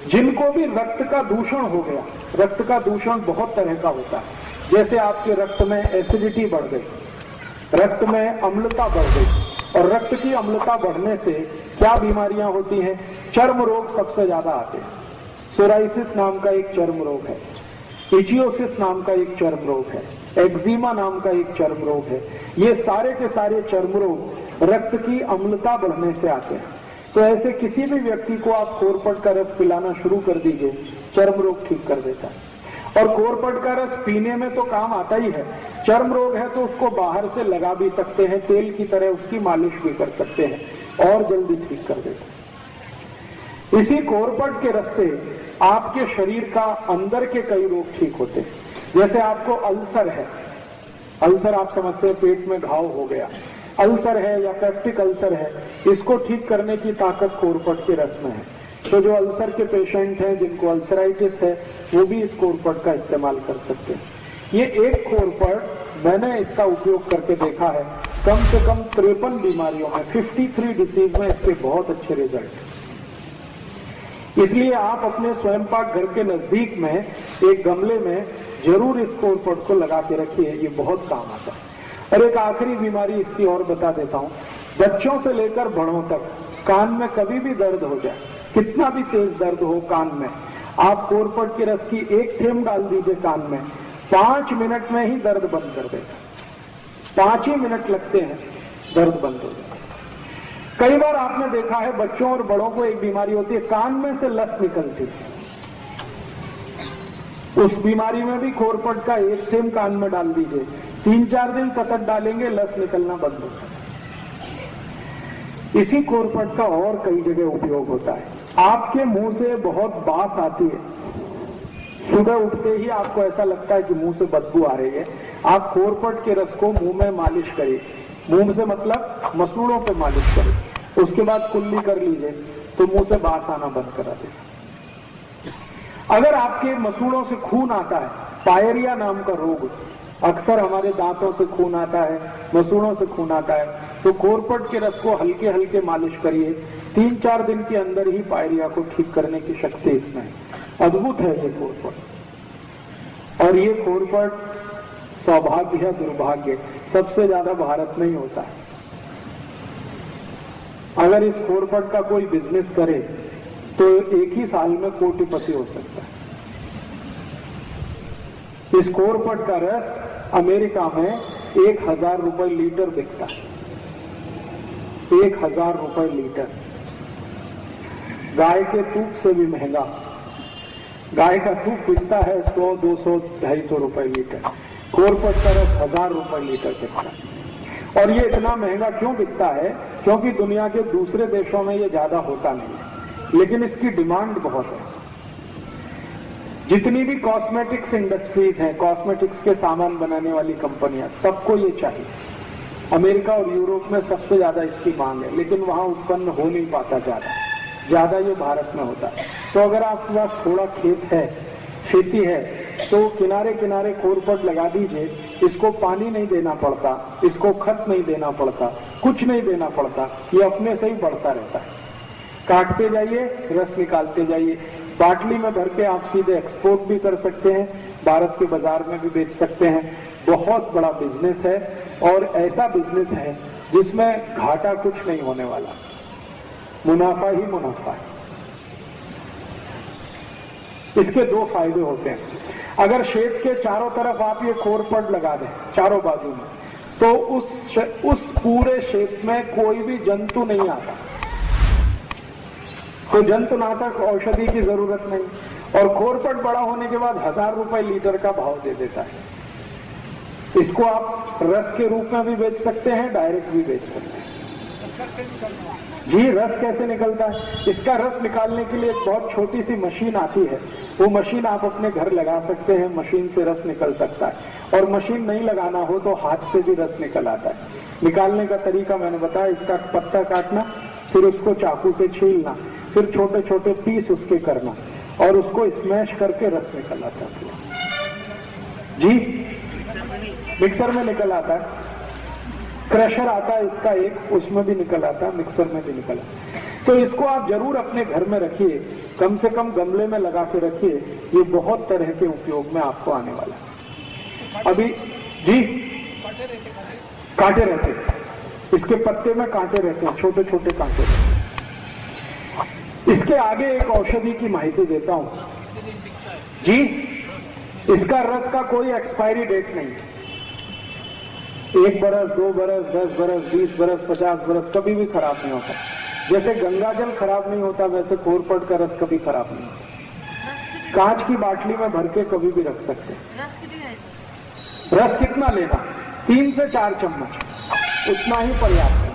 जिनको भी रक्त का दूषण हो गया, रक्त का दूषण बहुत तरह का होता है, जैसे आपके रक्त में एसिडिटी बढ़ गई, रक्त में अम्लता बढ़ गई, और रक्त की अम्लता बढ़ने से क्या बीमारियां होती हैं? चर्म रोग सबसे ज्यादा आते हैं। सोराइसिस नाम का एक चर्म रोग है, इचियोसिस नाम का एक चर्म रोग है, एक्जिमा नाम का एक चर्म रोग है। ये सारे के सारे चर्म रोग रक्त की अम्लता बढ़ने से आते हैं। तो ऐसे किसी भी व्यक्ति को आप कोरपट का रस पिलाना शुरू कर दीजिए, चर्म रोग ठीक कर देता है। और कोरपट का रस पीने में तो काम आता ही है, चर्म रोग है तो उसको बाहर से लगा भी सकते हैं, तेल की तरह उसकी मालिश भी कर सकते हैं और जल्दी ठीक कर देते हैं। इसी कोरपट के रस से आपके शरीर का अंदर के कई रोग ठीक होते हैं। जैसे आपको अल्सर है, अल्सर आप समझते हैं पेट में घाव हो गया, अल्सर है या पेप्टिक अल्सर है, इसको ठीक करने की ताकत कोरपट के रस में है। तो जो अल्सर के पेशेंट हैं, जिनको अल्सराइटिस है, वो भी इस कोरपट का इस्तेमाल कर सकते हैं। ये एक कोरपट मैंने इसका उपयोग करके देखा है, कम से कम 53 बीमारियों में, 53 डिसीज में इसके बहुत अच्छे रिजल्ट। इसलिए आप अपने स्वयं पाक घर के नजदीक में एक गमले में जरूर इस कोरपट को लगा के रखिए, ये बहुत काम आता है। और एक आखिरी बीमारी इसकी और बता देता हूं, बच्चों से लेकर बड़ों तक कान में कभी भी दर्द हो जाए, कितना भी तेज दर्द हो कान में, आप कोरपट के रस की एक थेम डाल दीजिए कान में, 5 मिनट में ही दर्द बंद कर देगा। 5 ही मिनट लगते हैं, दर्द बंद हो जाएगा। कई बार आपने देखा है बच्चों और बड़ों को एक बीमारी होती है, कान में से लस निकलती है। उस बीमारी में भी कोरपट का एक थेम कान में डाल दीजिए, 3-4 दिन सतत डालेंगे, लस निकलना बंद होता है। इसी कोरपट का और कई जगह उपयोग होता है। आपके मुंह से बहुत बास आती है, सुबह उठते ही आपको ऐसा लगता है कि मुंह से बदबू आ रही है, आप कोरपट के रस को मुंह में मालिश करिए, मुंह से मतलब मसूड़ों पे मालिश करिए, उसके बाद कुल्ली कर लीजिए तो मुंह से बास आना बंद करा देगा। अगर आपके मसूड़ों से खून आता है, पायरिया नाम का रोग, अक्सर हमारे दांतों से खून आता है, मसूड़ों से खून आता है, तो कोरपट के रस को हल्के हल्के मालिश करिए, 3-4 दिन के अंदर ही पायरिया को ठीक करने की शक्ति इसमें है। अद्भुत है ये कोरपट। और ये कोरपट सौभाग्य है दुर्भाग्य, सबसे ज्यादा भारत में ही होता है। अगर इस कोरपट का कोई बिजनेस करे तो एक ही साल में कोटिपति हो सकता है। इस कोरपट का रस अमेरिका में 1000 रुपए लीटर बिकता है, 1000 रुपए लीटर। गाय के दूध से भी महंगा, गाय का दूध बिकता है 100, 200, 250 रुपए लीटर, कोरपट का रस 1000 रुपए लीटर बिकता है। और ये इतना महंगा क्यों बिकता है? क्योंकि दुनिया के दूसरे देशों में ये ज्यादा होता नहीं है, लेकिन इसकी डिमांड बहुत है। जितनी भी कॉस्मेटिक्स इंडस्ट्रीज हैं, कॉस्मेटिक्स के सामान बनाने वाली कंपनियां, सबको ये चाहिए। अमेरिका और यूरोप में सबसे ज्यादा इसकी मांग है, लेकिन वहां उत्पन्न हो नहीं पाता ज्यादा ये भारत में होता है। तो अगर आपके पास थोड़ा खेत है, खेती है, तो किनारे किनारे कोरपट लगा दीजिए, इसको पानी नहीं देना पड़ता, इसको खत नहीं देना पड़ता, कुछ नहीं देना पड़ता, ये अपने से ही बढ़ता रहता है। काटते जाइए, रस निकालते जाइए, बाटली में भर के आप सीधे एक्सपोर्ट भी कर सकते हैं, भारत के बाजार में भी बेच सकते हैं। बहुत बड़ा बिजनेस है और ऐसा बिजनेस है जिसमें घाटा कुछ नहीं होने वाला, मुनाफा ही मुनाफा है। इसके 2 फायदे होते हैं। अगर खेत के चारों तरफ आप ये कोरपट लगा दें, चारों बाजू में, तो उस पूरे खेत में कोई भी जंतु नहीं आता, तो जंतुनाशक औषधि की जरूरत नहीं। और कोरपट बड़ा होने के बाद 1000 रुपए लीटर का भाव दे देता है। इसको आप रस के रूप में भी बेच सकते हैं, डायरेक्ट भी बेच सकते हैं। जी, रस कैसे निकलता है? इसका रस निकालने के लिए एक बहुत छोटी सी मशीन आती है, वो मशीन आप अपने घर लगा सकते हैं, मशीन से रस निकल सकता है। और मशीन नहीं लगाना हो तो हाथ से भी रस निकल आता है। निकालने का तरीका मैंने बताया, इसका पत्ता काटना, फिर उसको चाकू से छीलना, फिर छोटे छोटे पीस उसके करना और उसको स्मैश करके रस निकल आता है। जी, मिक्सर में निकल आता है, क्रशर आता है इसका एक, उसमें भी निकल आता है, मिक्सर में भी निकल आता है। तो इसको आप जरूर अपने घर में रखिए, कम से कम गमले में लगा के रखिए, ये बहुत तरह के उपयोग में आपको आने वाला है। अभी जी कांटे रहते हैं, इसके पत्ते में कांटे रहते हैं, छोटे छोटे कांटे। इसके आगे एक औषधि की माहिती देता हूं जी, इसका रस का कोई एक्सपायरी डेट नहीं, 1 बरस 2 बरस 10 बरस 20 बरस 50 बरस कभी भी खराब नहीं होता। जैसे गंगा जल खराब नहीं होता, वैसे कोरपट का रस कभी खराब नहीं होता। कांच की बाटली में भर के कभी भी रख सकते हैं। रस कितना लेना, 3 से 4 चम्मच, उतना ही पर्याप्त।